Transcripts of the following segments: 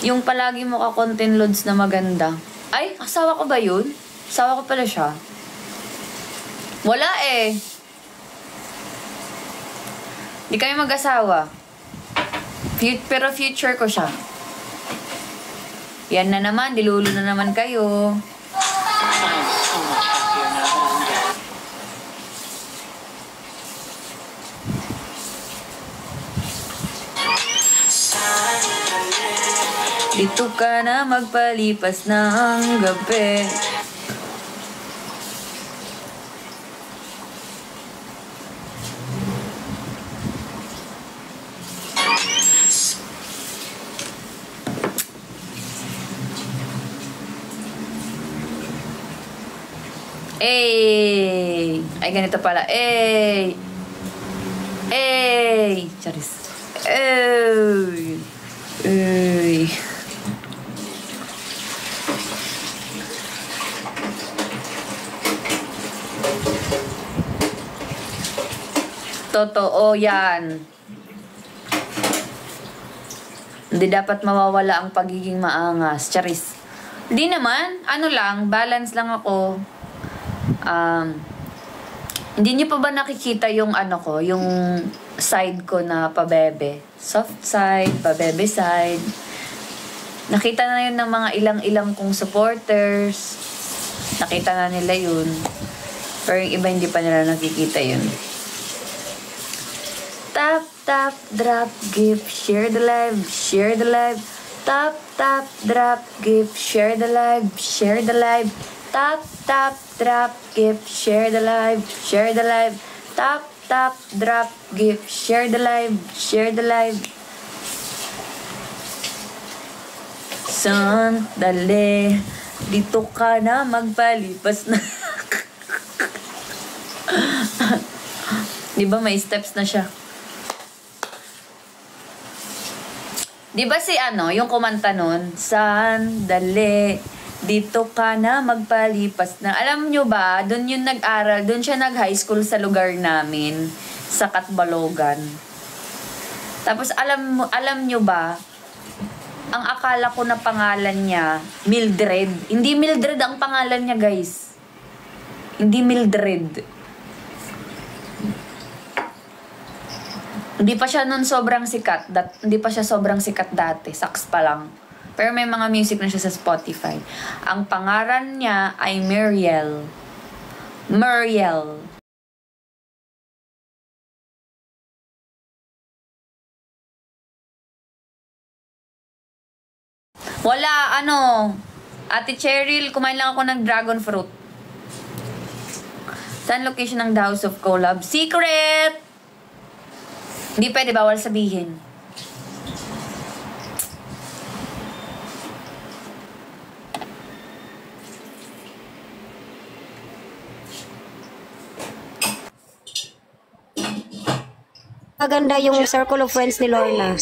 Yung palagi mo ka content loads na maganda. Ay, asawa ko ba yun? Asawa ko pala siya. Wala eh. Di kami mag-asawa. Pero future ko siya. Yan na naman, dilulo na naman kayo. Dito ka na magpalipas ng gabi. Ay, ganito pala. Ay. Charis. Ay. Totoo yan. Hindi dapat mawawala ang pagiging maangas. Charis. Hindi naman. Ano lang, balance lang ako. Hindi niyo pa ba nakikita yung ano ko, yung side ko na pabebe? Soft side, pabebe side. Nakita na yun ng mga ilang-ilang kong supporters. Nakita na nila yun. Pero yung iba hindi pa nila nakikita yun. Tap, tap, drop, give, share the live, share the live. Tap, tap, drop, give, share the live, share the live. Tap, tap, drop, give, share the live, share the live. Tap, tap, drop, give, share the live, share the live. Sandali, dito ka na magpalipas na. Diba may steps na siya? Diba si ano, yung kumanta nun, sandali, dito ka na magpalipas na. Alam nyo ba, doon yung nag-aral, doon siya nag-high school sa lugar namin, sa Katbalogan. Tapos alam nyo ba, ang akala ko na pangalan niya, Mildred. Hindi Mildred ang pangalan niya, guys. Hindi Mildred. Hindi pa siya nun sobrang sikat. Hindi pa siya sobrang sikat dati. Sax pa lang. Pero may mga music na siya sa Spotify. Ang pangalan niya ay Muriel. Muriel. Wala, ano. Ate Cheryl, kumain lang ako ng dragon fruit. Saan location ng The House of Collab? Secret! Hindi pwede, bawal sabihin. Maganda yung circle of friends ni Lorna.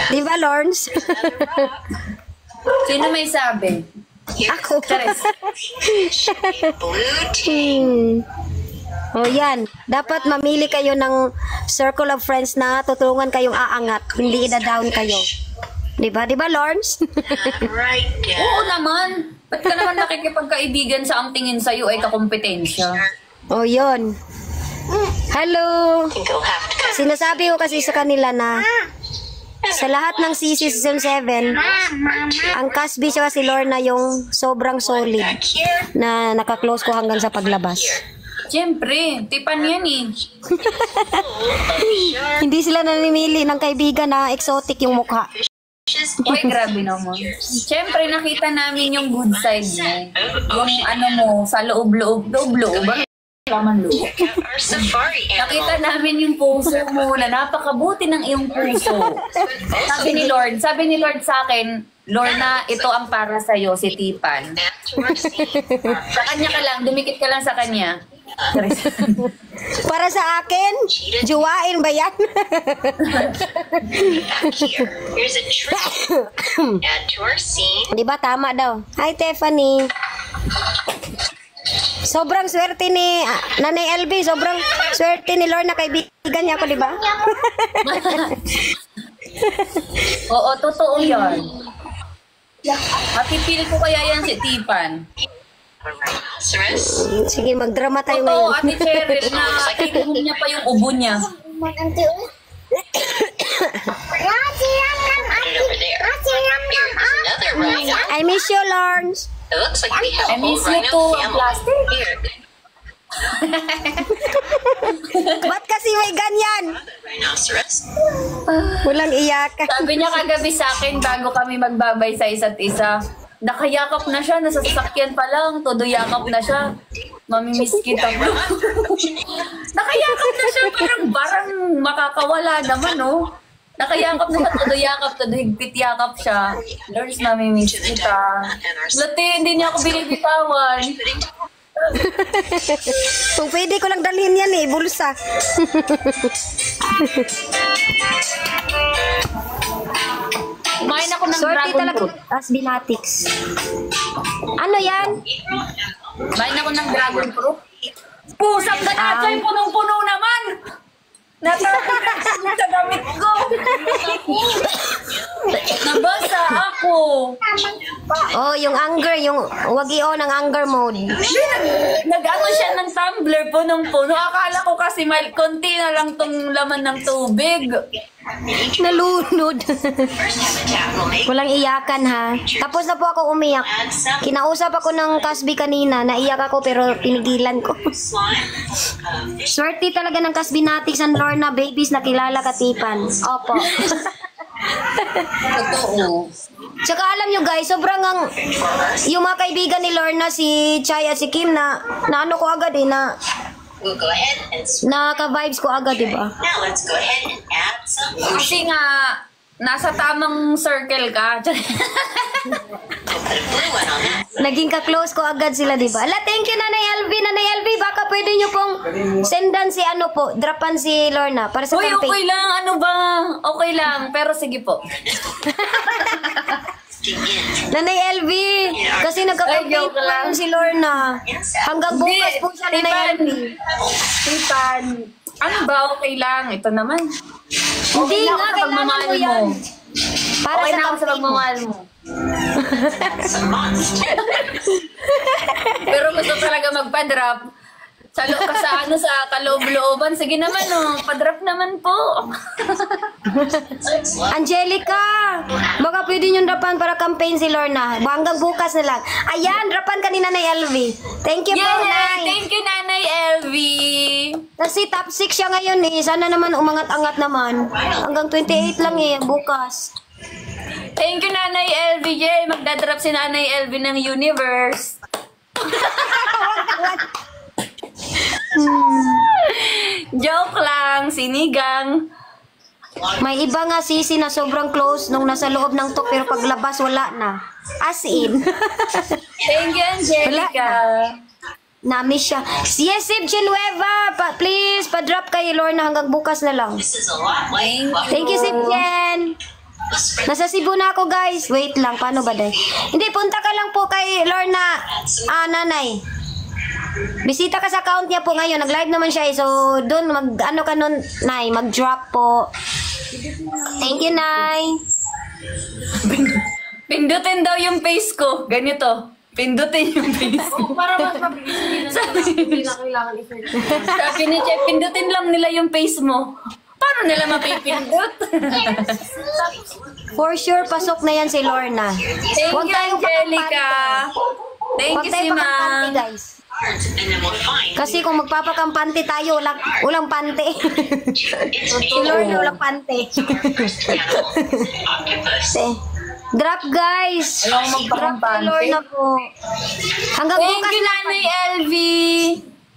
Di ba, Lorns? Sino may sabi? Ako. Charis. O yan, dapat mamili kayo ng circle of friends na tutulungan kayong aangat, hindi ida-down kayo. Diba? Diba, Lawrence? Oo naman. Ba't ka naman nakikipagkaibigan sa ang tingin sa'yo ay kakompetensya? O yun. Hello! Sinasabi ko kasi sa kanila na sa lahat ng CC Season 7, ang Casby siya si Lorna yung sobrang solid na nakaklose ko hanggang sa paglabas. Siyempre, tipan yan eh. Hindi sila nanimili ng kaibigan na exotic yung mukha. Uy, grabe naman. Siyempre, nakita namin yung good side mo. Yung ano mo, sa loob-loob. Loob-loob. Laman loob. Nakita namin yung puso mo na napakabuti ng iyong puso. Sabi ni Lord sa akin, Lorna, ito ang para sa'yo, si Tipan. Sa kanya ka lang, dumikit ka lang sa kanya. Para sa akin? Juwain ba yan? Di ba tama daw? Hi, Tiffany. Sobrang swerte ni Nanay LB. Sobrang swerte ni Lorna. Kaibigan niya ako, di ba? Oo, totoo yan. Mapipil ko kaya yan si Tipan. Sige, magdrama tayo Totoo, ngayon. Ate Cheryl, na inumin niya pa yung ubo niya. I miss you, Lawrence. It looks like we have I a whole miss you rhino too, family plastic. here. Ba't kasi may ganyan? Rhinoceros. Walang iyakan. Sabi niya kagabi sa akin bago kami magbabay sa isa't isa. Nakayakap na siya, nasa sasakyan pa lang, todo yakap na siya. Mamimiss kita bro. Nakayakap na siya, parang makakawala naman, oh. Nakayakap na siya, todo yakap, todo higpit yakap siya. Lord, mamimiss kita. Lati, hindi niya ako binibitawan. Kung pwede ko lang dalhin yan eh, bulsa. Kumain ako ng Sorte dragon talaga fruit. as binatics. Ano yan? Kumain ako ng dragon fruit. Pusang ganachay, punong-puno naman! Natapos sa damit ko! Nabasa ako! Oh, yung anger, yung wag i-on ang anger mode. Nag-ano siya ng tumbler, punong-puno. Akala ko kasi konti na lang tong laman ng tubig. Nalunod. First habitat will make Walang iyakan ha. Tapos na po ako umiyak. add some Kinausap ako ng Kasbi kanina, naiyak ako pero pinigilan ko. slime, fish Swerte talaga ng Kasbi Natics and Lorna babies na kilala katipan. Opo. Totoo. Tsaka alam nyo guys, sobrang ang yung mga kaibigan ni Lorna, si Chai at si Kim na ano ko agad eh, na We'll go ahead and nakaka-vibes ko agad, di ba? now let's go ahead and add some lotion. Kasi nga, nasa tamang circle ka. We'll put a blue one on that. Naging ka-close ko agad sila, di ba? Ala, thank you, Nanay LV. Nanay LV, baka pwede nyo pong sendan si ano po, drapan si Lorna para sa Uy, okay campaign. lang. Ano ba? Okay lang. Pero sige po. Begin. Nanay LV, kasi nagka-campaign Ay, joke po lang. ngayon si Lorna. Hanggang bukas po siya, Nanay LV. Tipan. Ano ba? Okay lang. Ito naman. Hindi na ako nga, sa kailangan pagmamahal mo yan. Para Okay sa na ako sa campaign mo. pagmamahal mo. Some monster. Pero gusto talaga magpa-drop. Sa kaloob-looban. Sige naman, oh. Pa-drop naman po. Angelica, baka pwede nyo drapan para campaign si Lorna. Hanggang bukas na lang. Ayan, drapan ka ni Nanay LV. Thank you po, Yes! Nay. Thank you, Nanay LV. Kasi top 6 siya ngayon eh. Sana naman umangat-angat naman. Hanggang 28 lang eh, bukas. Thank you, Nanay LV. Yay! Magdadrop si Nanay LV ng universe. Joke lang, sinigang. May iba nga sisi na sobrang close nung nasa loob ng to pero paglabas wala na. As in. Thank you, Angelica. Na-miss siya. Yes, Sib Genueva, please, pa-drop kay Lorna hanggang bukas na lang. This is a lot like Thank you, Sib Jen. Nasa Cebu na ako, guys. Wait lang, paano ba dahil? Hindi, punta ka lang po kay Lorna, nanay. Bisita ka sa account niya po ngayon. Nag-live naman siya eh. So, doon, ano ka nun, Nay, mag-drop po. Thank you, Nay. Pindutin daw yung face ko. Ganito. Pindutin yung face ko. Para mas mabilis, hindi na kailangan i-search. Sabi ni Chef, pindutin lang nila yung face mo. Paano nila mapipindut? For sure, pasok na yan si Lorna. Thank Huwag you, tayong Angelica. Thank Huwag you, si tayong pakampante, Ma'am. guys. cards, and then we'll find Kasi kung magpapakampante tayo, walang pante. Si Lorna, walang pante. first animal, octopus. Drop, guys. Ayaw Drop kay magpakampante. Lorna po. Hanggang Thank bukas you, na. Nanay LV.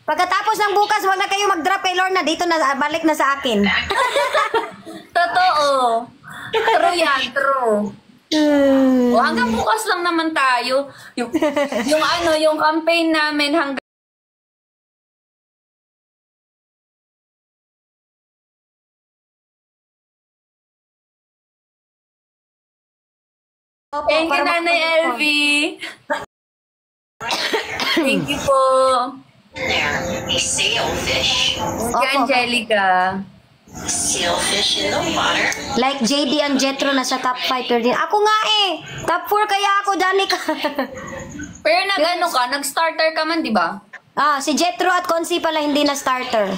Pagkatapos ng bukas, wag na kayo mag-drop kay Lorna. Dito na, balik na sa akin. Totoo. True yan, true. O, hanggang bukas lang naman tayo. Yung campaign namin hanggang Opo, Thank you, para Nanay makapag- LV. Thank you po. There, a sailfish. Thank you, Angelica. Sealfish in the water. Like JD and Jetro na sa top 5 pero din. Ako nga eh. Top 4 kaya ako, Danica. Pero nag-ano ka, nag-starter ka man, di ba? Si Jetro at Consi pala hindi na starter.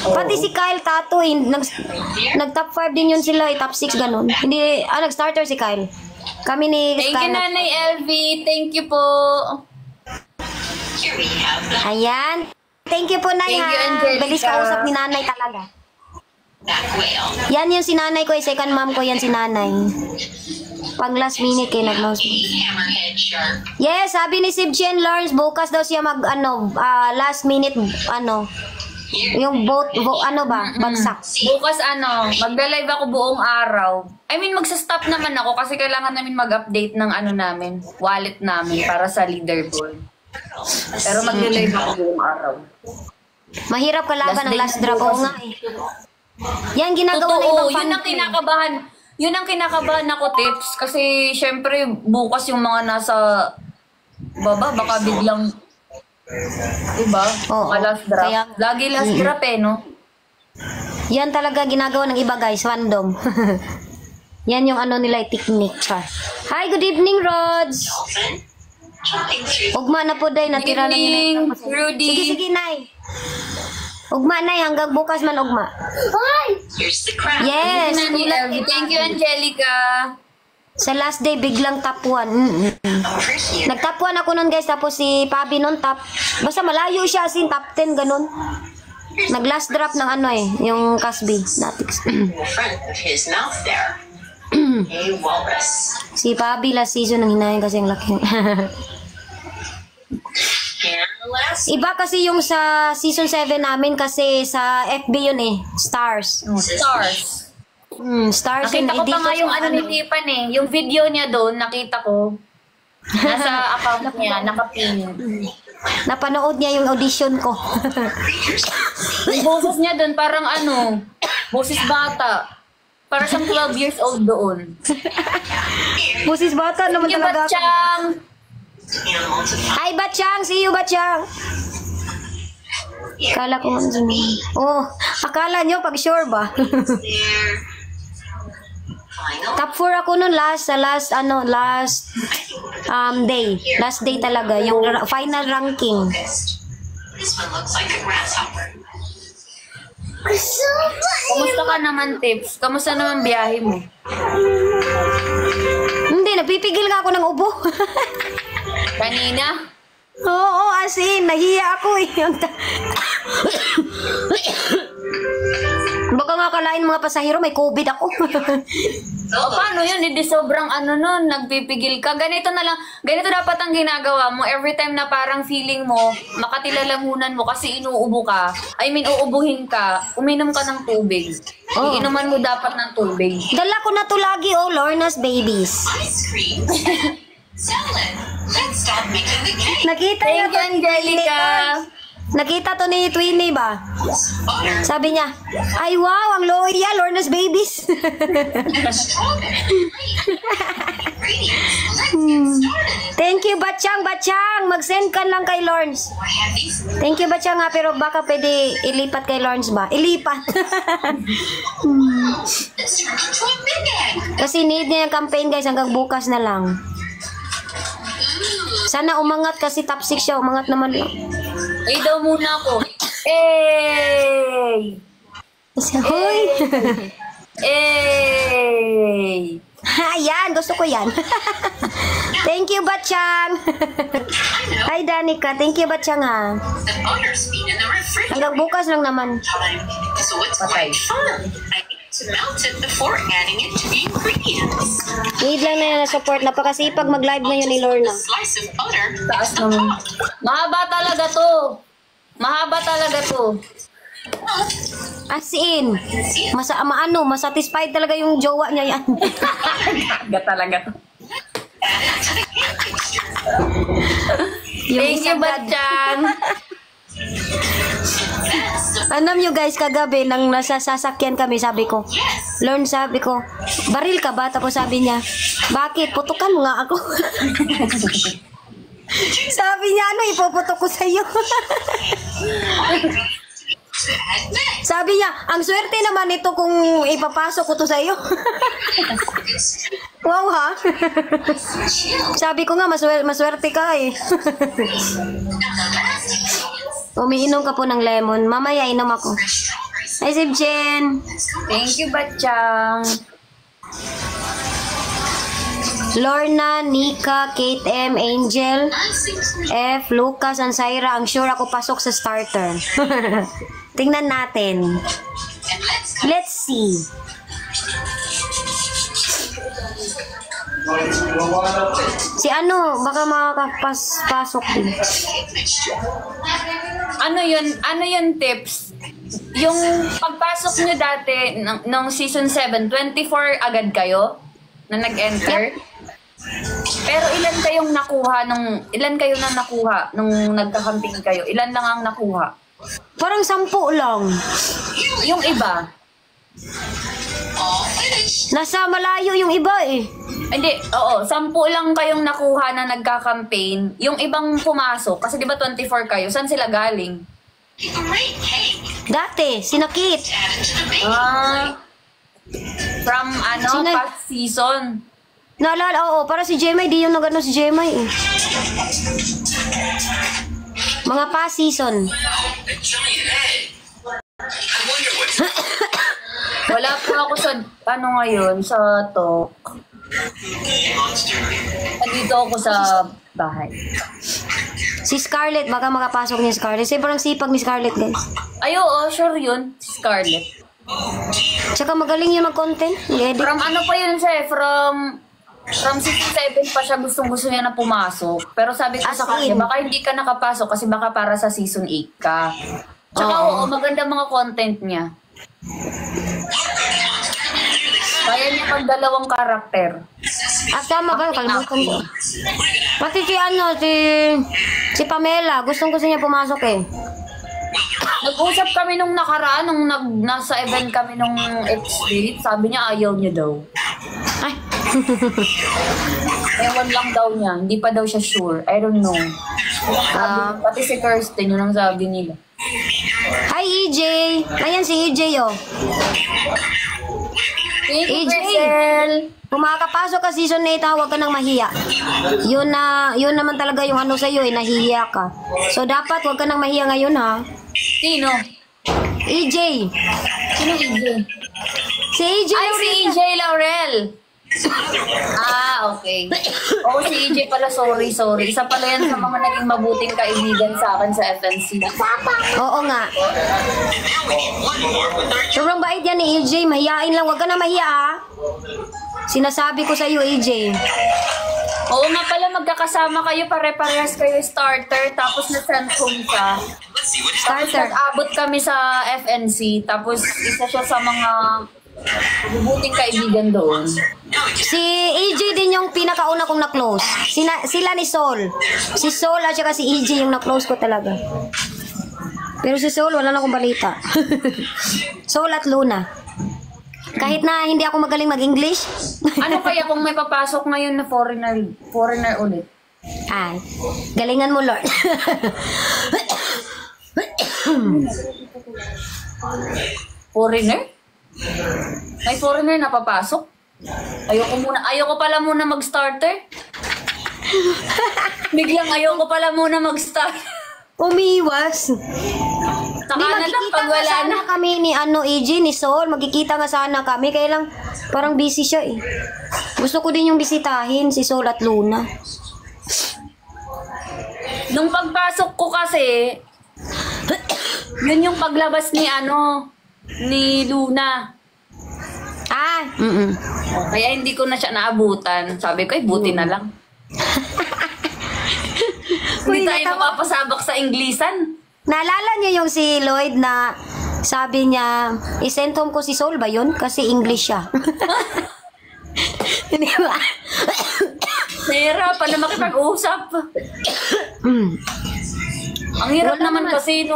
Pati si Kyle Tato, nag top 5 din yun sila, top 6 ganun. Hindi, nag-starter si Kyle. Kami ni Thank you, Scarlett. Nanay LV. Thank you po. Here we have the Ayan. Thank you po, Nay. Thank you, ha. Angelica. Bilis kausap ni Nanay talaga. back whale. Yan yung si Nanay ko, second mom ko yan si Nanay. Pag last minute eh, nag-mouse. Hammerhead shark. Yes, sabi ni Sib Chen Lawrence, bukas daw siya last minute, yung bagsak. Bukas magla-live ako buong araw. I mean, magsa-stop naman ako kasi kailangan namin mag-update ng namin, wallet namin para sa leaderboard. Pero magla-live ako buong araw. Mahirap kalaban ng last Last day drop. Oo bukas. nga eh. Yan, ginagawa ng ibang Totoo, fan. yun ang kinakabahan. Yun ang kinakabahan ako, Tips. Kasi, syempre, bukas yung mga nasa baba, baka biglang, diba? Oo. Mga last drop. Kaya- Lagi last drop no? Yan talaga ginagawa ng iba guys, fandom. Yan yung nila, technique. Hi, good evening, Rods. Dolphin. Jumping through. Ugma na po day, natira lang yun. Evening, Rudy. Sige, Nay. Ugma, Nay, hanggang bukas man ugma. Here's the crab. Yes. Thank you, Angelica. Sa last day, biglang top 1. Over here. Nag-top 1 ako nun guys, tapos si Pabi nun top, basta malayo siya, sin top 10, ganun. Nag-last drop ng yung Casby. Natix. In the front of his mouth there. A walrus. Si Pabi last season nang hinahin kasi ang laki. And the last Iba kasi yung sa season 7 namin kasi sa FB yun eh, Stars. Stars. Stars yun. Nakita ko Eh, pa dito nga yung sa ni Tipan Yung video niya doon, nakita ko. Nasa account niya, nakapin. Napanood niya yung audition ko. Yung boses niya doon, parang boses bata. Para siyang 12 years old doon. Busis bata naman Yung talaga. Batchang! animal to find Hi, Batchang! See you, Batchang! Akala ko Oh, akala nyo pag sure ba? there. Final. Top 4 ako nun last day. Last day talaga. Yung final ranking. This one looks like a grasshopper. Kamusta ka naman, Tips? Kamusta naman biyahe mo? Hindi, nagpipigil nga ako ng ubo. Kanina? Oo, as in, nahiya ako eh. Baka nga kalain mga pasahero, may COVID ako. O paano yun? Hindi sobrang nun, nagpipigil ka. Ganito na lang, ganito dapat ang ginagawa mo. Every time na parang feeling mo, makatilalamunan mo kasi inuubo ka. I mean, uubuhin ka, uminom ka ng tubig. Oh. Iinuman mo dapat ng tubig. Dala ko na to lagi, Lorna's babies. Ice cream. Salad. Let's stop making the cake. Nakita niya Thank you, Angelica. Nakita to ni Twinnie ba? Butter. Sabi niya, ay wow, ang loyal, Lorna's babies. Strawberry. Ingredients. Let's get started. Thank you, Batchang. Mag-send ka lang kay Lawrence. I have these. Thank you, Batchang nga, pero baka pwede ilipat kay Lawrence ba? Ilipat. This turned into a big egg. Kasi need niya yung campaign guys, hanggang bukas na lang. Sana umangat kasi top 6 siya, umangat naman lang. Ay daw muna ako. Hey! Hoy! Hey! Yan, gusto ko yan. Thank you, Batchang. Hi, Danica. Thank you, Batchang ha. The butter's been in the refrigerator. Hanggang bukas lang naman. Time. So it's Okay. quite fun. I need to melt it before adding it to the ingredients. Need lang na yan na support. Napakasipag mag-live ngayon ni A Lorna. slice of butter. Taas naman. Mahaba talaga to. Mahaba talaga to. As in, masatisfied talaga yung jowa niya yan. Mahaba talaga to. Yung Thank you, isang Batchang. Alam nyo guys, kagabi nang nasa sasakyan kami, sabi ko, Lorne, sabi ko, baril ka ba? Tapos sabi niya, bakit? Putukan mo nga ako. Sabi niya, ipuputok ko sa'yo. Sabi niya, ang swerte naman ito kung ipapasok ko to sa iyo. Wow ha? Sabi ko nga, maswerte ka eh. Umiinom ka po ng lemon. Mamaya inom ako. Hi, Sibjen. Thank you, Batchang. Lorna, Nika, Kate M, Angel, F, Lucas, Ansaira. Ang sure ako pasok sa starter. Tingnan natin. Let's see. Si ano, baka makakapasok din. Ano yun tips? Yung pagpasok nyo dati ng season 7, 24 agad kayo na nag-enter? Pero ilan kayo na nakuha nung nagkakamping kayo? Ilan lang ang nakuha? Parang 10 lang. Yung iba? Nasa malayo yung iba eh. Hindi, oo. 10 lang kayong nakuha na nagka-campaign. Yung ibang pumasok, kasi di ba 24 kayo, saan sila galing? Dati, sinakit. From past season. Naalala, oo. Para si Jemay, di yung nagano si Jemay eh. Mga past season. Wala po ako sa, ngayon, sa talk. Nandito ako sa bahay. Si Scarlett, baka makapasok ni Scarlett. Sobrang sipag ni Scarlett, guys. Ay, oo, sure yun, si Scarlett. Tsaka magaling yun mag-content. Mag-edit. From ano pa yun siya eh, from season 7 pa siya gusto niya na pumasok. Pero sabi ko sa kanya, baka hindi ka nakapasok kasi baka para sa season 8 ka. Tsaka oo, maganda mga content niya. Kaya niya pag dalawang karakter. At tama ba? Kalimutan ko. Pati si Pamela, gustong niya pumasok eh. Nag-usap kami nung nakaraan, nung nasa event kami nung X-Date, sabi niya ayaw niya daw. Ay. Ewan lang daw niya, hindi pa daw siya sure. I don't know. Pati si Kirsten, yun ang sabi nila. Hi EJ! Ayan si EJ oh. EJ! Kung makakapasok ka season 8, huwag ka nang mahiya. Yun naman talaga yung ano sa'yo eh, nahihiya ka. So dapat huwag ka nang mahiya ngayon ha. Sino? EJ! Sino EJ? Si EJ Ay, si EJ Laurel! Okay. Oo, si EJ pala, sorry. Isa pala yan sa mga naging mabuting kaibigan sa akin sa FNC. Oo nga. Sobrang bait yan ni EJ, mahiyain lang, huwag ka na mahiya ha. Sinasabi ko sa iyo EJ. Oo nga pala, magkakasama kayo, pare-parehas kayo starter, tapos na-send home ka. Starter. Tapos abot kami sa FNC, tapos isa siya sa mga mabuting kaibigan doon. Si EJ din yung pinakauna kong na-close. Sila ni Sol. Si Sol at saka si EJ yung na-close ko talaga. Pero si Sol, wala na akong balita. Sol at Luna. Kahit na hindi ako magaling mag-English. Ano kaya kung may papasok ngayon na foreigner ulit? Ay, galingan mo, Lord. Foreigner? May foreigner na papasok? Ayoko pala muna mag-starter. Biglang ayoko pala muna mag-start. Umiwas. Saka na lang pag wala na. Kami ni EJ, ni Sol, magkikita nga sana kami. Kaya lang, parang busy siya eh. Gusto ko din yung bisitahin, si Sol at Luna. Nung pagpasok ko kasi, yun yung paglabas ni Luna. Kaya hindi ko na siya naabutan. Sabi ko, buti na lang. Hindi tayo mapapasabak sa Inglisan. Naalala niyo yung si Lloyd na sabi niya, isend home ko si Sol ba yun? Kasi English siya. Hindi ba? Nahirapan na makipag-usap. Ang hirap naman kasi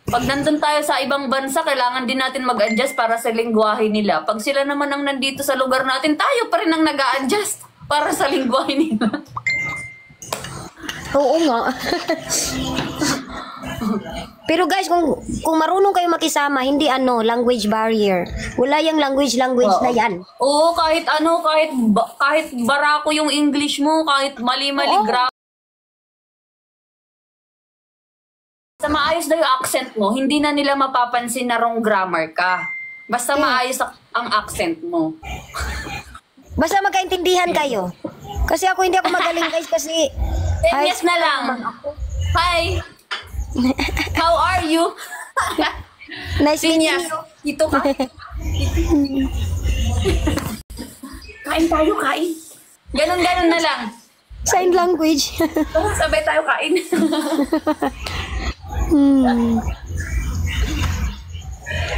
pag nandun tayo sa ibang bansa, kailangan din natin mag-adjust para sa lingwahe nila. Pag sila naman ang nandito sa lugar natin, tayo pa rin ang nag-a-adjust para sa lingwahe nila. Oo nga. Pero guys, kung marunong kayo makisama, hindi language barrier. Wala yung language na yan. Oo, kahit kahit barako yung English mo, kahit mali-mali Oo. grammar. Basta maayos na yung accent mo, hindi na nila mapapansin na wrong grammar ka. Basta maayos ang accent mo. Basta magkaintindihan kayo. Kasi hindi ako magaling guys kasi 10 years na lang. Hi! How are you? nice meeting Sinyas, you. dito ka. Kain tayo, kain. Ganon na lang. Sign language. Sabay tayo kain.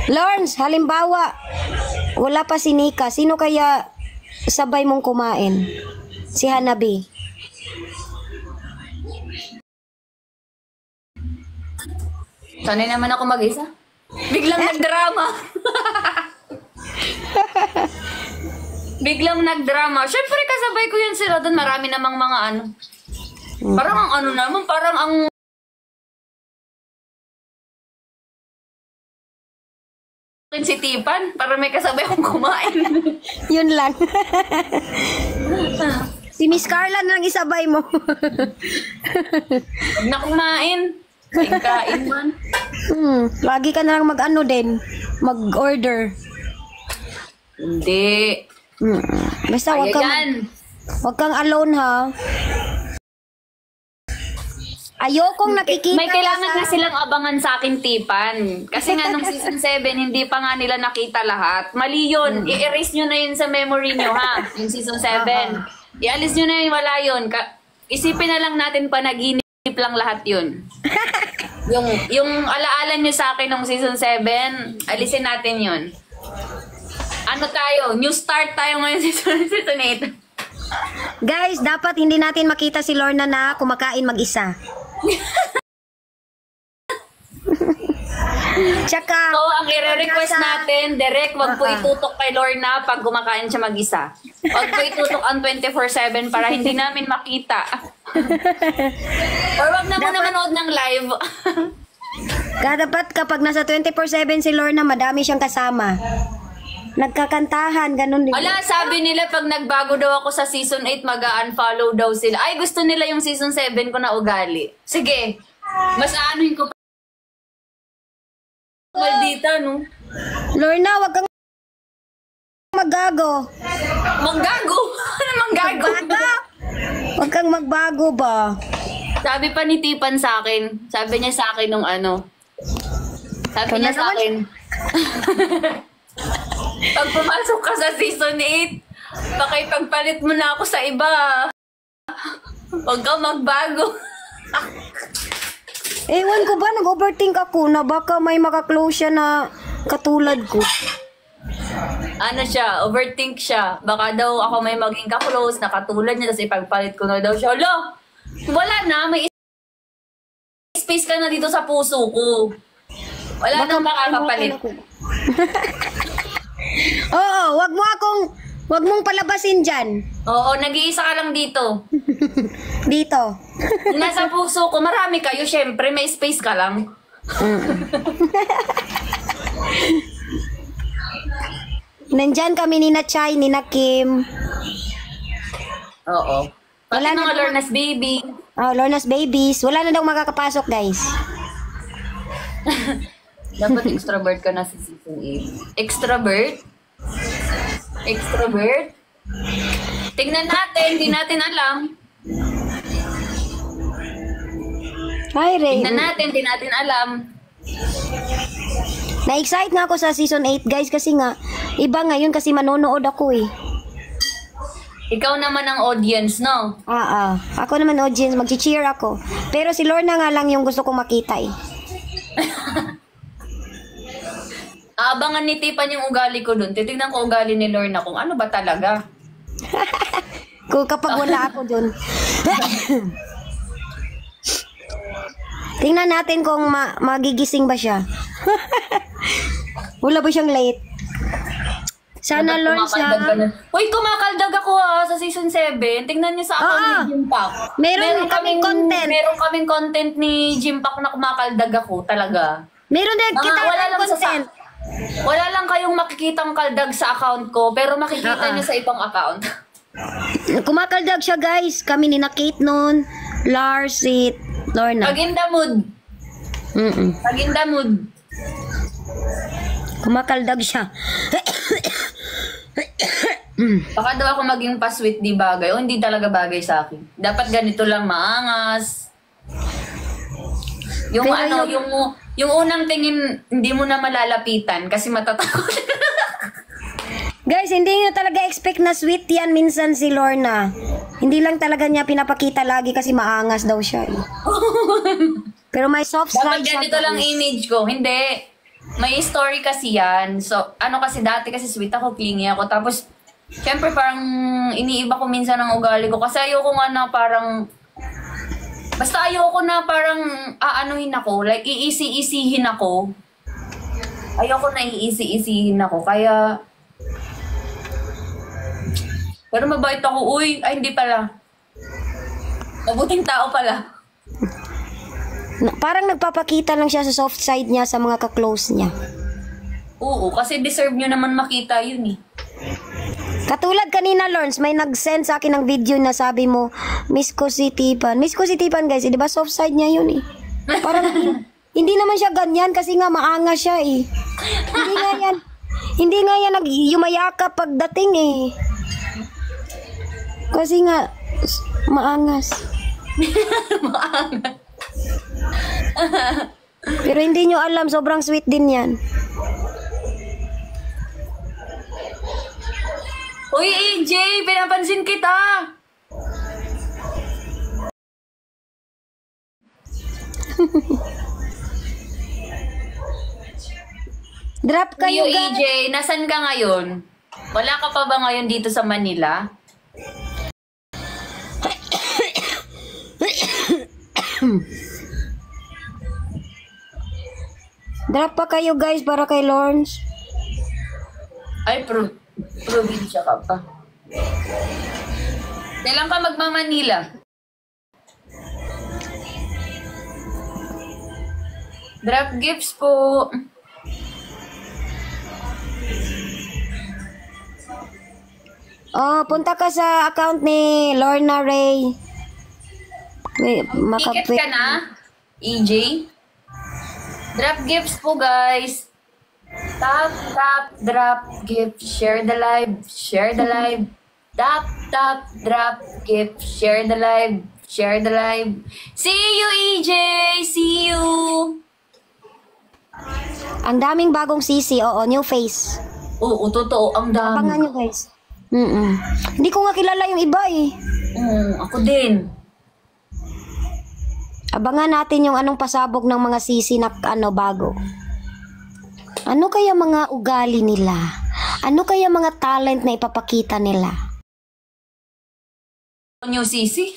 Lawrence, halimbawa, wala pa si Nika. Sino kaya sabay mong kumain? Si Hanabi. Sanay naman ako mag-isa. Biglang nagdrama. Biglang nagdrama. Siyempre kasabay ko yan sila doon. Marami namang mga ano. Parang ang ano naman, parang ang sensitipan. Para may kasabay akong kumain. Yun lang. Si Miss Carla na lang isabay mo. Huwag na kumain. Kain man. Lagi ka na lang din. Mag-order. Hindi. Basta Ayan. wag kang alone ha. Ayokong nakikita May kailangan ka nga silang abangan sa akin, Tipan. Kasi nga nung season 7, hindi pa nga nila nakita lahat. Mali yun. I-erase nyo na yun sa memory nyo, ha? Yung season 7. Ialis nyo na yun, wala yun. Isipin na lang natin panaginip lang lahat yun. yung alaalan nyo sa akin nung season 7, alisin natin yun. Ano tayo? New start tayo ngayon season 8. Guys, dapat hindi natin makita si Lorna na kumakain mag-isa. Tsaka, So, ang i-request natin, Derek, wag po itutok kay Lorna pag kumakain siya mag-isa. Wag po itutok ang 24/7 para hindi namin makita. Or wag na muna manood ng live. dapat kapag nasa 24/7 si Lorna, madami siyang kasama. Nagkakantahan, ganun din. Wala, sabi nila pag nagbago daw ako sa season 8, mag-unfollow daw sila. Ay, gusto nila yung season 7 ko na ugali. Sige, mas aanuhin ko pa. Maldita, no? Lorna, wag kang maggago. Manggago? Ano manggago? Wag kang magbago ba? Sabi pa ni Tipan sa akin, sabi niya sa akin nung ano, sabi niya sa akin, pag pumasok ka sa season 8, pakipagpalit mo na ako sa iba. Huwag kang magbago. Ewan ko ba, nag-overthink ako na baka may makaklose siya na katulad ko. Ano siya, overthink siya. Baka daw ako may maging ka-close na katulad niya, tapos ipagpalit ko na daw siya. Hala, wala na, may space ka na dito sa puso ko. Wala nang makakapalit. Oo, wag mong palabasin dyan. Oo, nag-iisa ka lang dito. Dito. Nasa puso ko, marami kayo, syempre, may space ka lang. Nandyan kami ni na Chai, ni na Kim. Oo. Pati Wala na mga daw- Lorna's baby. Oh, Lorna's babies. Wala na daw makakapasok, guys. Dapat extrovert ka na sa season 8. Extrovert? Extrovert? Tingnan natin, hindi natin alam. Hi, Ray. Tingnan natin, hindi natin alam. Na-excite nga ako sa season 8, guys, kasi nga, iba ngayon kasi manonood ako eh. Ikaw naman ang audience, no? Ako naman audience, mag-cheer ako. Pero si Lorna nga lang yung gusto kong makita eh. Aabangan ni Tipan yung ugali ko dun. Titignan ko ugali ni Lorna kung ano ba talaga. Kung kapag wala ako dun. Tingnan natin kung magigising ba siya. Wala ba siyang late? Sana, Dapat Lord, kumakaldag ka na. Uy, kumakaldag ako sa season 7. Tingnan niyo sa account ni Jimpak. Meron kaming content. Meron kaming content ni Jimpak na kumakaldag ako talaga. Meron din kita Wala lang content. wala lang kayong makikitang kaldag sa account ko, pero makikita niyo sa ibang account. Kumakaldag siya, guys. Kami ni Kate noon, Lars, si Lorna. Pag in the mood. Pag in the mood. Kumakaldag siya. Baka daw ako maging pa-sweet di bagay. O hindi talaga bagay sa akin. Dapat ganito lang, maangas. Yung Pero yung unang tingin, hindi mo na malalapitan kasi matatakot. Guys, hindi nyo talaga expect na sweet yan minsan si Lorna. Hindi lang talaga niya pinapakita lagi kasi maangas daw siya. Eh. Pero may soft Dapat side siya. ganito lang image ko. Hindi. May story kasi yan. So, kasi dati kasi sweet ako, clingy ako. Tapos, syempre parang iniiba ko minsan ang ugali ko. Kasi ayoko nga na parang, basta ayoko na parang aanuhin ako. Like, iisi-isihin ako. Ayoko na iisi-isihin ako. Kaya, pero mabait ako. Uy, ay hindi pala. Mabuting tao pala. Parang nagpapakita lang siya sa soft side niya sa mga ka-close niya. Oo, kasi deserve nyo naman makita yun eh. Katulad kanina, Lawrence, may nag-send sa akin ng video na sabi mo, Miss ko si Tipan. Miss ko si Tipan, guys. Di ba soft side niya yun eh. Parang hindi naman siya ganyan kasi nga maangas siya eh. Hindi nga yan yumayakap pagdating eh. Kasi nga, maangas. Maangas. Pero hindi nyo alam, sobrang sweet din yan. Uy, AJ, pinapansin kita. Drop kayo, Uy, guys. AJ, nasan ka ngayon? Wala ka pa ba ngayon dito sa Manila? Drop pa kayo, guys, para kay Lawrence. Ay, probinsya ka pa. Kailan ka magmamanila? Drop gifts po. Oh, punta ka sa account ni Lorna Ray. Wait, Ticket ka na, EJ? Drop gifts po, guys. Tap, tap, drop, gift, share the live, share the live. Tap, tap, drop, gift, share the live, share the live. See you, EJ! See you! Ang daming bagong sisi, oo, new face. Oo, totoo, ang Abangan dami. nyo, guys. Hindi ko nga kilala yung iba eh. Ako din. Abangan natin yung anong pasabog ng mga sisi na bago. Ano kaya mga ugali nila? Ano kaya mga talent na ipapakita nila? New CC?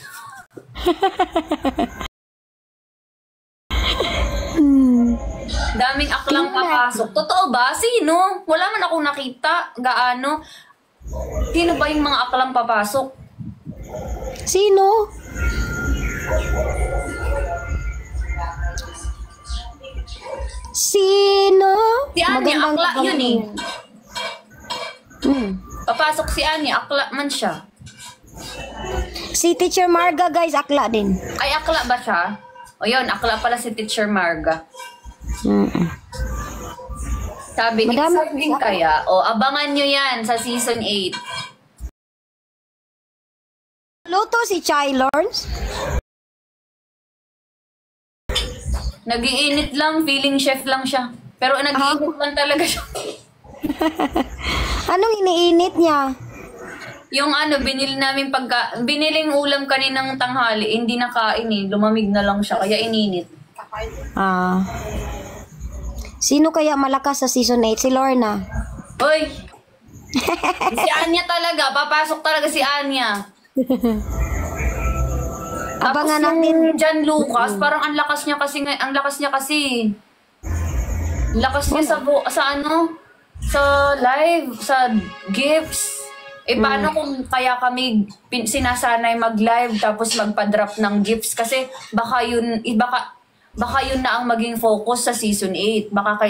Daming aklang papasok. Totoo ba? Sino? Wala man akong nakita. Gaano? Sino ba yung mga aklang papasok? Sino? Sino? Si Anya, akla yun eh. Hmm. Papasok si Anya, akla man siya. Si Teacher Marga, guys, akla din. Ay, akla ba siya? O yun, akla pala si Teacher Marga. Sabi, Madami exciting kaya? O, abangan nyo yan sa season 8. Luto si Chai Lawrence. Nag-iinit lang, feeling chef lang siya. Pero nag-iinit lang talaga siya. Anong iniinit niya? Yung biniling ulam kaninang tanghali, hindi nakain eh. Lumamig na lang siya, kaya ininit. Sino kaya malakas sa season 8? Si Lorna. Hoy! Si Anya talaga, papasok talaga si Anya. Abangan Tapos natin. yung John Lucas, parang ang lakas niya kasi. Ang lakas niya sa live, sa gifts. Paano kung kaya kami sinasanay mag-live tapos magpa-drop ng gifts? Kasi baka yun na ang maging focus sa season 8. Baka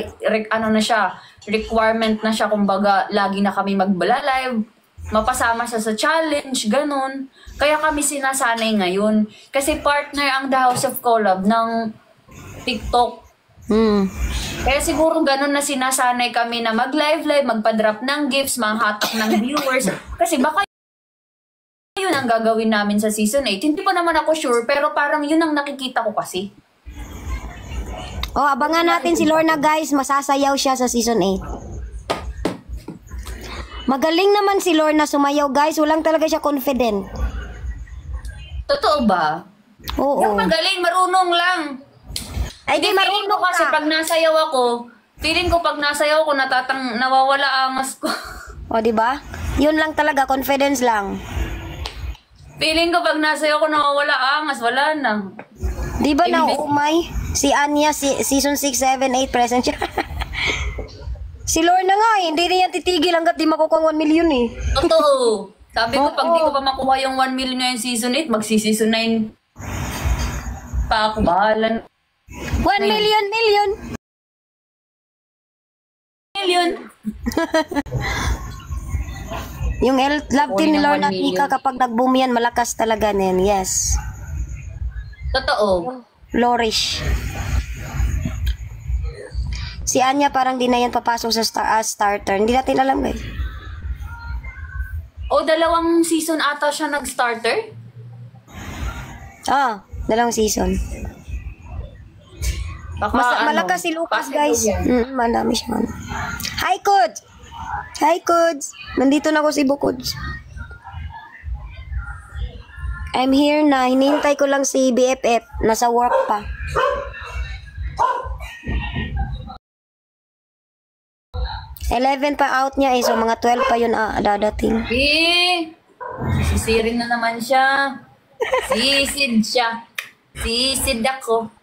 ano na siya, requirement na siya, kumbaga lagi na kami magbala-live, mapasama siya sa challenge, ganun. Kaya kami sinasanay ngayon. Kasi partner ang The House of Collab ng TikTok. Kaya siguro ganun na sinasanay kami na mag-live, magpa-drop ng gifts, manghatak ng viewers. Kasi baka yun ang gagawin namin sa season 8. Hindi pa naman ako sure, pero parang yun ang nakikita ko kasi. Abangan natin si Lorna, guys. Masasayaw siya sa season 8. Magaling naman si Lorna sumayaw, guys. Walang talaga siya confident. Totoo ba? Oo. Yung magaling, marunong lang. Ay, di marunong kasi ka. pag nasayaw ako, nawawala angas ko. Di ba? Yun lang talaga, confidence lang. Feeling ko pag nasayaw ko nawawala angas, wala na. Di ba na umay? Si Anya, season 6, 7, 8, present siya. Si Lorna nga, hindi na yan titigil hanggat di makukuha 1 million eh. Totoo. Sabi ko, pag di ko pa makuha yung 1 million ngayon season 8, magsi-season 9 pa ako. Bahalan. 1 million. Yung love team ni Lorna Ika, kapag nag-boom yan, malakas talaga yan. Yes. Totoo. Flourish. Si Anya parang di na yan papasok sa starter. Hindi natin alam, guys. Dalawang season ata siya nag-starter? 2 season. Baka, malakas si Lucas, guys. yan. Madami siya. Hi, Kuds! Hi, Kuds! Nandito na ako si Bukuds. I'm here na. Hinihintay ko lang si BFF. Nasa work pa. $11 pa out niya eh. So, mga 12 pa yun dadating. Sisirin na naman siya. Sisid siya. Sisid ako.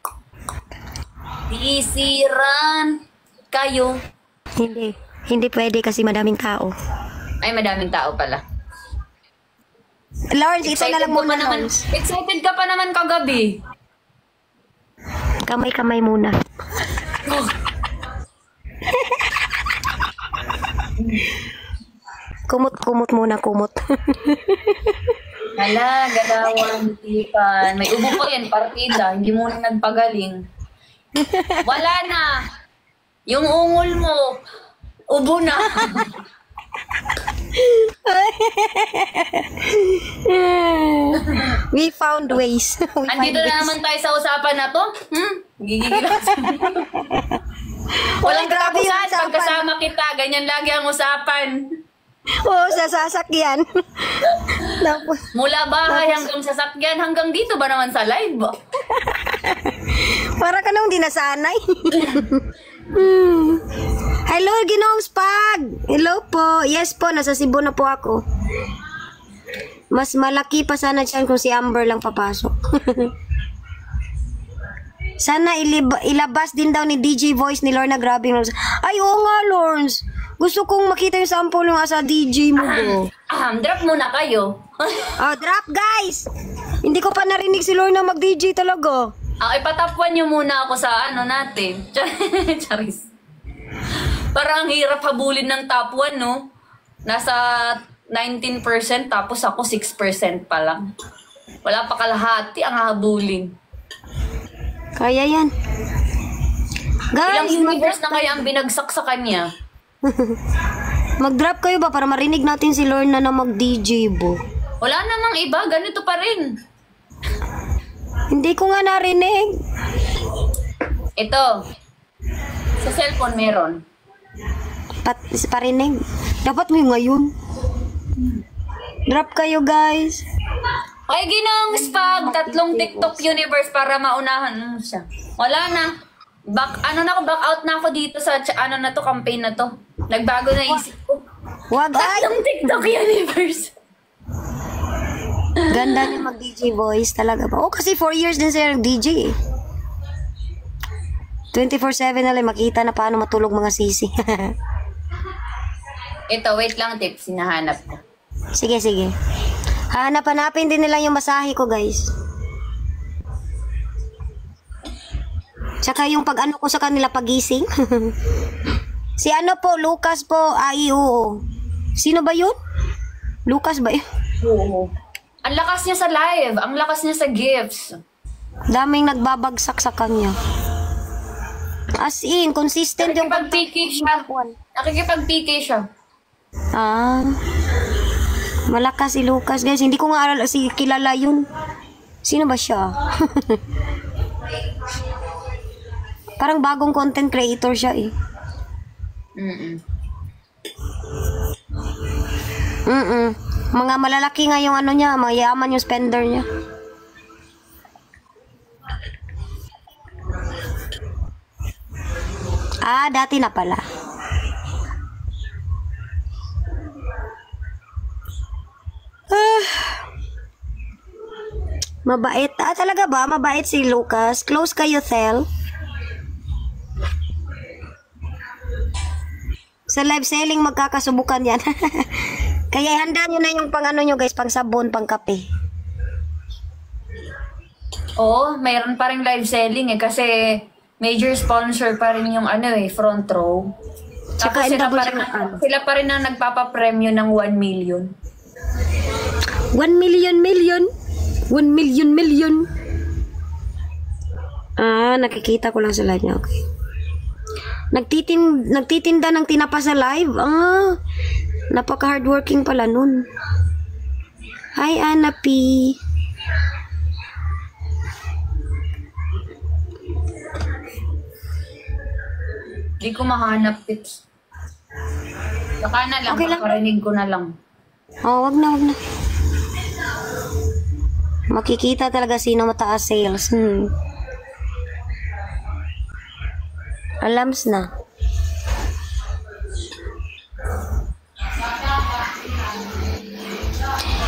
Sisiran kayo. Hindi pwede kasi madaming tao. Ay, madaming tao pala. Lawrence, ito na lang muna, Lawrence. Excited ka pa naman kagabi. Kamay-kamay muna. Kumot muna, kumot. Hala, galawan, tipan. May ubo pa yan, partida. Hindi mo na nagpagaling. Wala na. Yung ungol mo, ubo na. We found ways. Andito na naman tayo sa usapan na to. Gigigil ako. Walang grabe yung katapusan. usapan. Pagkasama kita, ganyan lagi ang usapan. Sa sasakyan. Mula bahay hanggang sasakyan, hanggang dito ba naman sa live? Para ka nang di nasanay. Hello, Ginoong Spag! Hello po. Yes po, nasa Cebu na po ako. Mas malaki pa sana dyan kung si Amber lang papasok. Sana ilabas din daw ni DJ Voice ni Lorna. Grabe. Ay, oo nga, Lawrence. Gusto kong makita yung sample ng sa DJ mo, bro. Drop muna kayo. Drop, guys! Hindi ko pa narinig si Lorna mag-DJ talaga. Ipatapwan nyo muna ako sa ano natin. Charis. Parang ang hirap habulin ng top 1, no? Nasa 19% tapos ako 6% pa lang. Wala pa kalahati ang habulin. Kaya yan. Guys, Ilang universe na kaya ang binagsak sa kanya? mag-drop kayo ba para marinig natin si Lorna na mag-DJ, bo? Wala namang iba, ganito pa rin. Hindi ko nga narinig. Ito. Sa cellphone meron. Parinig. Dapat mo ngayon. Drop kayo, guys. Ay, Ginoong Spag, 3 TikTok universe para maunahan mo siya. Wala na. Back out na ako dito sa campaign na to. Nagbago na isip ko. Wag, ay! 3 TikTok universe. Ganda niya mag-DJ voice talaga ba? Kasi 4 years din siya nag-DJ eh. 24/7 na lang makita na paano matulog mga sisi. Ito, wait lang tips. Sinahanap ko. Sige, sige. Hanapin din nila yung masahe ko, guys. Tsaka yung pag-ano ko sa kanila pagising. Si ano po, Lucas po, oo. Sino ba yun? Lucas ba yun? Oo. Ang lakas niya sa live. Ang lakas niya sa gifts. Daming nagbabagsak sa kanya. As in, consistent yung Nakikipag-PK siya. Nakikipag-PK siya. Ah. Malakas si Lucas, guys. Hindi ko nga kilala yun. Sino ba siya? Parang bagong content creator siya eh. Mga malalaki nga yung ano niya, mayaman yung spender niya. Ah, dati na pala. Mabait. Ah, talaga ba? Mabait si Lucas. Close kayo, Thel. Sa live selling, magkakasubukan yan. Kaya handa nyo na yung pang ano nyo, guys. Pang sabon, pang kape. Oo, mayroon pa rin live selling eh. Kasi major sponsor pa rin yung ano eh, front row. Tsaka Tapos sila pa rin ang nagpapapremyo ng 1 million. 1 million. 1 million. Ah, nakikita ko lang sa live niya. Okay. Nagtitinda ng tinapa sa live. Ah, napaka-hardworking pala nun. Hi, Anapi. Hindi ko mahanap tips. Saka na lang, Okay lang. paparinig ko na lang. Oh, wag na. Makikita talaga sino mataas sales. Alams na.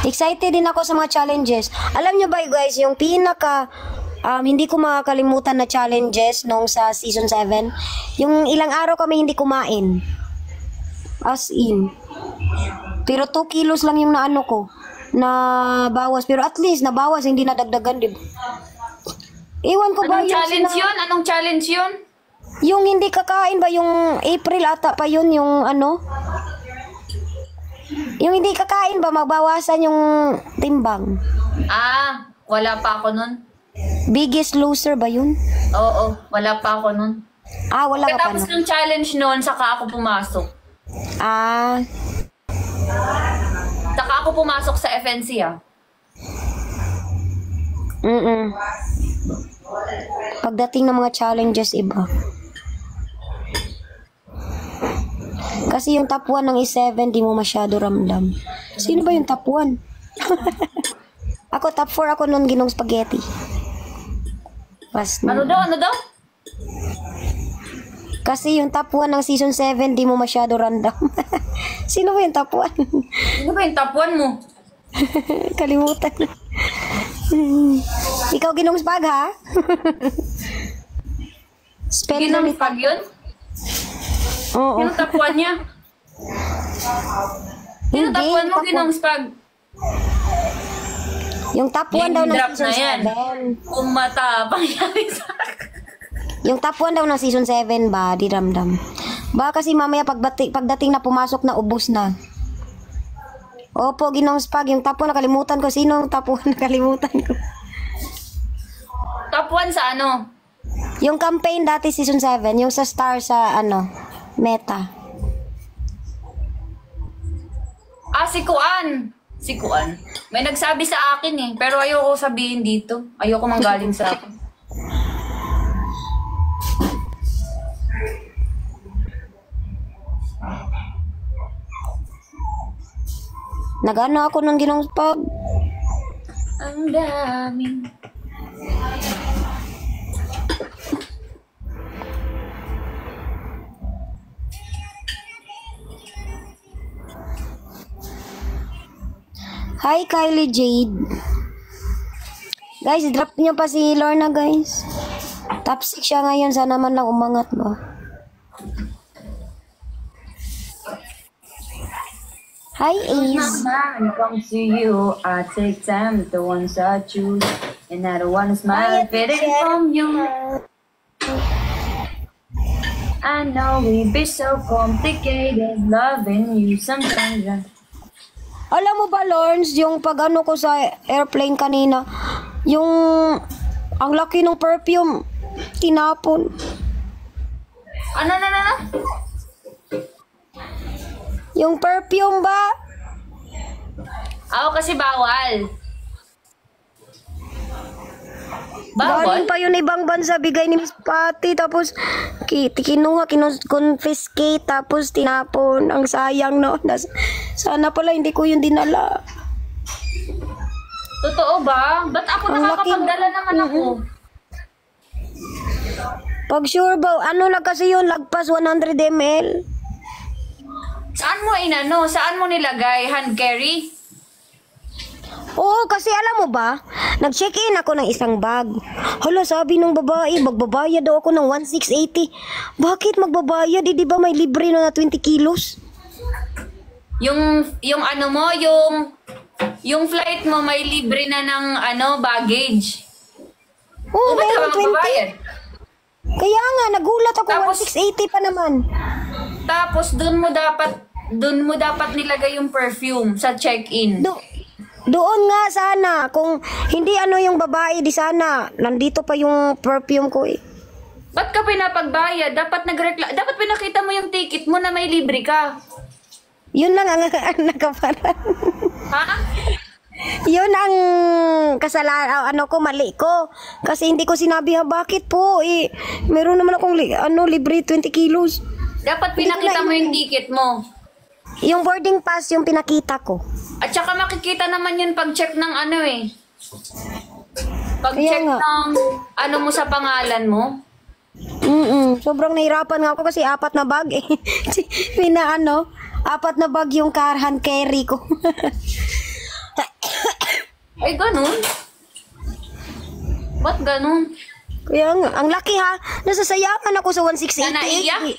Excited din ako sa mga challenges. Alam nyo ba guys, yung pinaka hindi ko makakalimutan na challenges nung sa season 7, yung ilang araw kami hindi kumain. As in. Pero 2 kilos lang yung naano ko na bawas. Pero at least nabawas, hindi nadagdagan, di ba? Iwan ko ba Anong challenge yun? Anong challenge yun? yung hindi kakain ba, yung April ata pa yun, yung ano? Yung hindi kakain ba, magbawasan yung timbang. Ah, wala pa ako nun. Biggest loser ba yun? Oo, wala pa ako nun. Ah, wala ka pa Tapos na. ng challenge noon, saka ako pumasok. Ah, Saka ako pumasok sa FNC ah. Pagdating ng mga challenges, iba. Kasi yung top 1 ng E7, di mo masyado ramdam. Sino ba yung top 1? Ako, top 4 ako nun, ginong spaghetti. Ano daw? Kasi yung top 1 ng season 7, di mo masyado random. Sino ba yung top 1? Ano ba yung top 1 mo? Kalimutan. Ikaw ginong spag, ha? Ginong spag yun? Oo. Yung top 1 niya? Yung top 1 mo, ginong spag? Yung top 1 daw ng Drop season na yan. 7. Kung matapang yan Yung top 1 daw ng season 7 ba, di ramdam. Ba kasi mamaya pagdating na pumasok na, ubos na. Opo, ginong spag. Yung top 1 nakalimutan ko. Sino ang top 1 nakalimutan ko? Top 1 sa ano? Yung campaign dati season 7, yung sa star sa ano, meta. Ah, si Kuan. Si Kuan. May nagsabi sa akin eh, pero ayoko sabihin dito. Ayoko manggaling sa akin. Nagano ako ng ginong spag. Ang daming. Hi, Kylie Jade. Guys, drop nyo pa si Lorna, guys. Top 6 siya ngayon. Sana man lang umangat ba. Hi, Ace. Mine comes to you. I take time with the ones I choose. And I don't wanna smile fitting from you. I know we be so complicated. Loving you sometimes. Alam mo ba, Lawrence, yung pag ano ko sa airplane kanina, yung ang laki ng perfume, tinapon. Ano? Yung perfume ba? Ako kasi bawal. Galing Bawal? pa yun ibang bansa, bigay ni Miss Patty, tapos kinuha, confiscate, tapos tinapon. Ang sayang, no? Sana pala hindi ko yun dinala. Totoo ba? Ba't ako Ang laki. nakakapagdala ng anak ko? Pag sure ba, ano na kasi yun, lagpas 100 ml. Saan mo inano? Saan mo nilagay? Hand carry? Oo, kasi alam mo ba, nag-check-in ako ng isang bag. Hala, sabi nung babae, magbabayad daw ako ng 1,680. Bakit magbabayad? Di ba may libre na 20 kilos? Yung ano mo, yung flight mo may libre na ng baggage. Oo, Ba't ka ba meron 20. magbabayad? Kaya nga, nagulat ako, Tapos- 1,680 pa naman. Tapos doon mo dapat nilagay yung perfume sa check-in. Doon nga sana, kung hindi yung babae, di sana, nandito pa yung perfume ko eh. Ba't ka pinapagbayad? Dapat pinakita mo yung ticket mo na may libre ka. Yun lang ang nakaparan. Ha? Yun ang kasalanan, mali ko. Kasi hindi ko sinabi, bakit po eh, meron naman akong libre 20 kilos. Dapat pinakita mo yung ticket mo. Yung boarding pass yung pinakita ko. At saka makikita naman yun pag-check ng Pag-check Kaya nga. ng mo sa pangalan mo. Sobrang nahirapan nga ako kasi 4 na bag eh. 4 na bag yung hand carry ko. Ay, ganun? Ba't ganun? Kaya nga, ang laki ha. Nasasayakan ako sa 1,680. Na naiyak?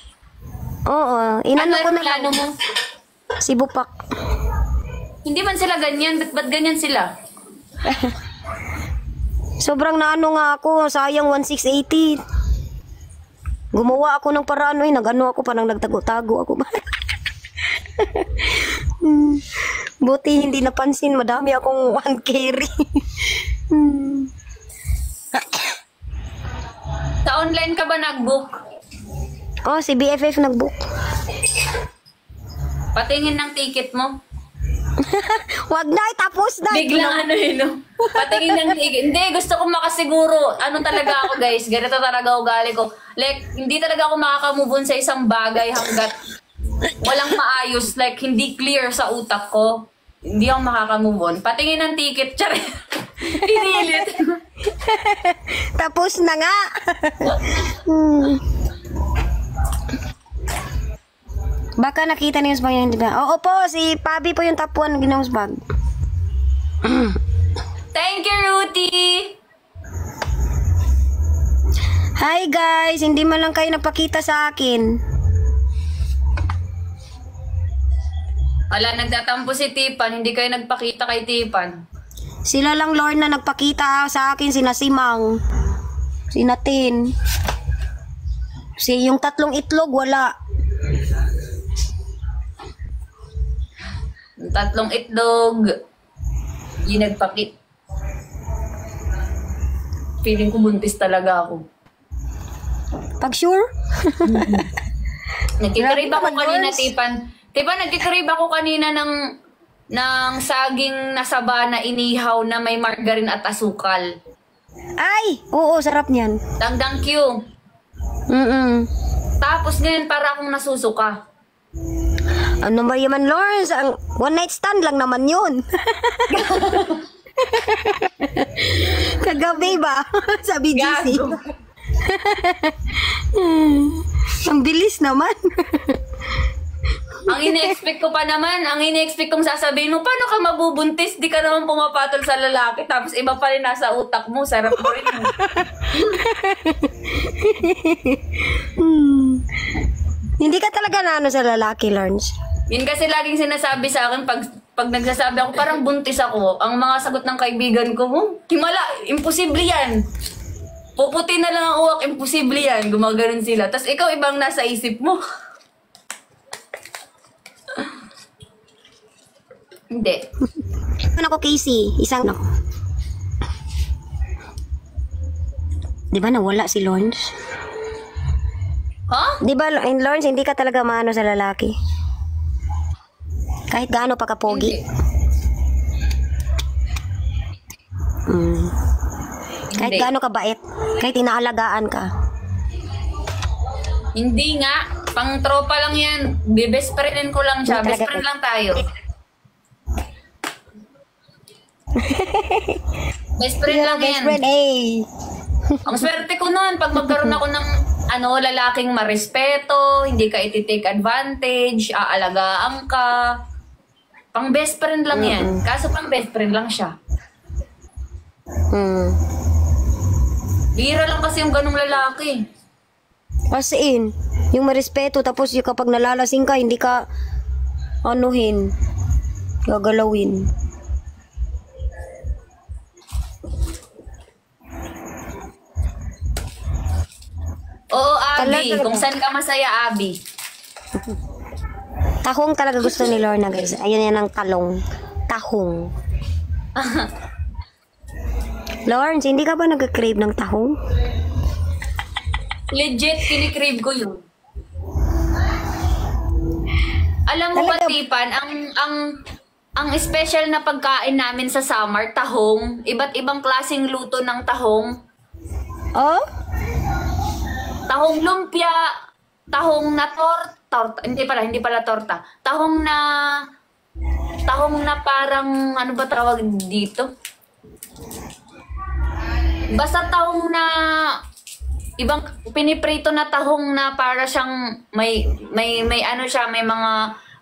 Oo, inano ko na lang. plano mo? Si Bupak. Hindi man sila ganyan. Ba't ganyan sila? Sobrang naano nga ako, sayang 1,680. Gumawa ako ng paraan, nag-ano ako, parang nagtago-tago ako. Buti hindi napansin, madami akong 1 carry. Sa online ka ba nag-book? Oh, si BFF nag-book. Patingin ng ticket mo. Wag na, tapos na. Biglang Patingin ng ticket. Hindi, gusto ko makasiguro. Ano talaga ako, guys? Ganito talaga ugali ko. Like, hindi talaga ako makakamove on sa isang bagay hanggat walang maayos. Like, hindi clear sa utak ko. Hindi ako makakamove on. Patingin ng ticket. Tsari. Pinilit. Tapos na nga. Baka nakita niyo sa bag yung diba? Oo po, si Pabi po yung top 1 ginawang bag. Thank you, Ruthie! Hi guys, hindi man lang kayo napakita sa akin. Wala, nagtatampo si Tipan. Hindi kayo nagpakita kay Tipan. Sila lang Lorna nagpakita sa akin, sina Simang, sina Tin. Yung 3 itlog, wala. Yung 3 itlog. Yung nagpakit. Feeling ko buntis talaga ako. Pag sure? Nagkikrib Grabe ako naman, kanina, Lors. Tipan. Tipan, nagkikrib ako kanina ng saging na saba na inihaw na may margarine at asukal. Ay, oo, sarap niyan. Dangdang Q. Tapos ngayon para akong nasusuka. Ano ba yaman, Lawrence? Ang one night stand lang naman yun. Kagabi ba? Sa BGC. Gago. Ang bilis naman. Ang ine-expect ko kong sasabihin mo, paano ka mabubuntis? Di ka naman pumapatol sa lalaki. Tapos iba pa rin nasa utak mo. Sarap mo rin. Hindi ka talaga naano sa lalaki, Lawrence. Yun kasi laging sinasabi sa akin pag nagsasabi ako, parang buntis ako. Ang mga sagot ng kaibigan ko, himala, imposible yan. Puputi na lang ang uwak, imposible yan. Gumaganon sila. Tapos ikaw ibang nasa isip mo. Hindi. Ano ako, Casey? Isang no. Di ba nawala si Lawrence? Ha? Di ba, in Lawrence, hindi ka talaga maano sa lalaki? Kahit gaano pa kapogi. Kahit Hindi. gaano ka bait. Kahit inaalagaan ka. Hindi nga. Pang tropa lang yan. Best friendin ko lang siya. Hindi Best talaga. friend lang tayo. Best friend lang Best yan. friend, eh. Ang swerte ko nun, pag magkaroon ako ng lalaking marespeto, hindi ka iti-take advantage, aalagaan ka. Pang best friend lang yan. Kaso pang best friend lang siya. Bira lang kasi yung ganong lalaki. As in, yung marespeto, tapos yung kapag nalalasing ka, hindi ka anuhin, gagalawin. Oo, Abby. Talaga. Kung saan ka masaya, Abby. Tahong talaga gusto ni Lorna, guys. Ayun yan ang talong. Tahong. Lawrence, hindi ka ba nag-crave ng tahong? Legit, kinikrave ko yun. Alam mo ba, Talaga? Tipan, ang special na pagkain namin sa summer, tahong. Iba't ibang klaseng luto ng tahong. Oh? Tahong lumpia, tahong na torta, hindi pala torta. Tahong na parang, ano ba tawag dito? Basta tahong na, ibang piniprito na tahong na para siyang, may ano siya,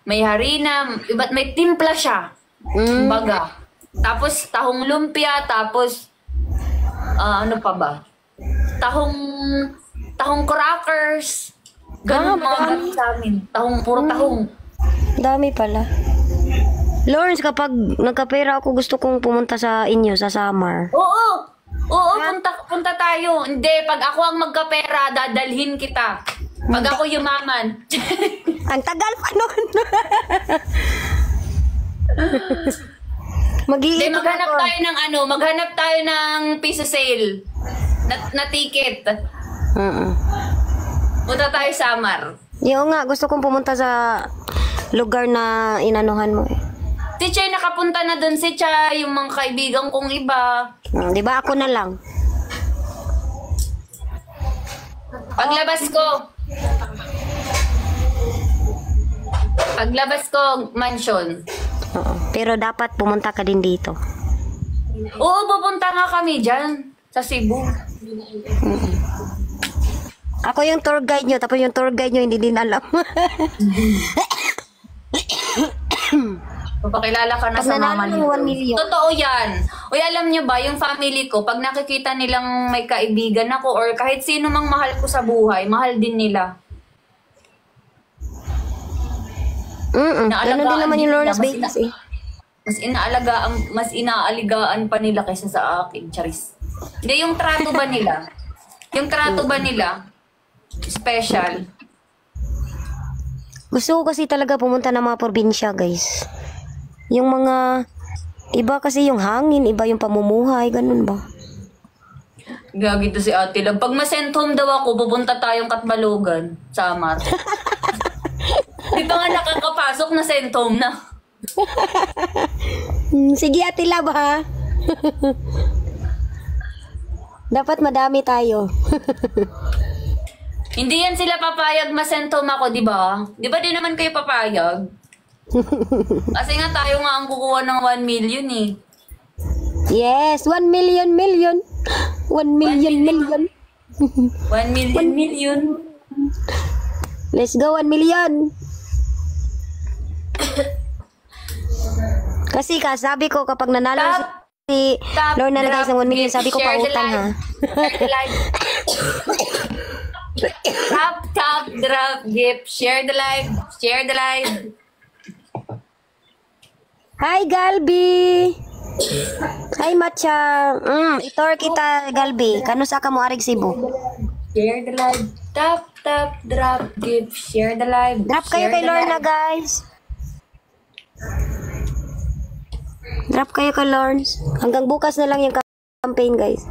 may harina, iba't may timpla siya. Baga. Tapos, tahong lumpia, tapos, ano pa ba? Tahong crackers. Ganun mga ganun sa amin. Puro tahong. Dami pala. Lawrence, kapag nagkapera ako, gusto kong pumunta sa inyo, sa summer. Oo, punta tayo. Hindi, pag ako ang magkapera, dadalhin kita. Pag ako yumaman. Ang tagal pa nun. Hindi, Mag-iipon maghanap tayo ng piso sale. Na ticket. Punta tayo summer. Yung nga, gusto kong pumunta sa lugar na inanuhan mo eh. Si Chay nakapunta na dun, si Chay, yung mga kaibigan kong iba. Di ba ako na lang? Paglabas ko, mansion. Oo. Pero dapat pumunta ka din dito. Oo, pupunta nga kami dyan, sa Cebu. Ako yung tour guide nyo, tapos yung tour guide nyo hindi din alam. Papakilala ka na Pag sa nanalo mama ng nito. 1 million. Totoo yan. Uy, alam nyo ba, yung family ko, pag nakikita nilang may kaibigan ako or kahit sino mang mahal ko sa buhay, mahal din nila. Ganun din naman yung Lawrence Babies eh. Mas inaaligaan pa nila kaysa sa akin, Charis. Hindi, yung trato ba nila? Special. Gusto ko kasi talaga pumunta ng mga probinsya, guys. Yung mga, iba kasi yung hangin, iba yung pamumuhay, ganun ba? Gagi to si Ate Love. Pag ma-send home daw ako, pupunta tayong Katbalogan, Samar. Di ba nga nakakapasok na send home na? Sige, Ate Love, ha? Dapat madami tayo. Hindi yan sila papayag ma-send home ako, di ba? Di ba di naman kayo papayag? Kasi nga tayo nga ang kukuha ng 1 million eh. Yes, 1 million. 1 million. 1 million. Let's go, 1 million. Kasi sabi ko kapag nanalo si Lorna na guys ng 1 million, sabi ko pautang ha. Tap, drop, gift, share the live. Hi, Galbi! Hi, Matcha! Itor kita, Galbi. Kano sa ka mo arig Cebu? Share the live. Tap, tap, drop, give. Share the live. Drop kayo Share kay the Lorna, live. guys. Drop kayo kay Lorns. Hanggang bukas na lang yung campaign, guys.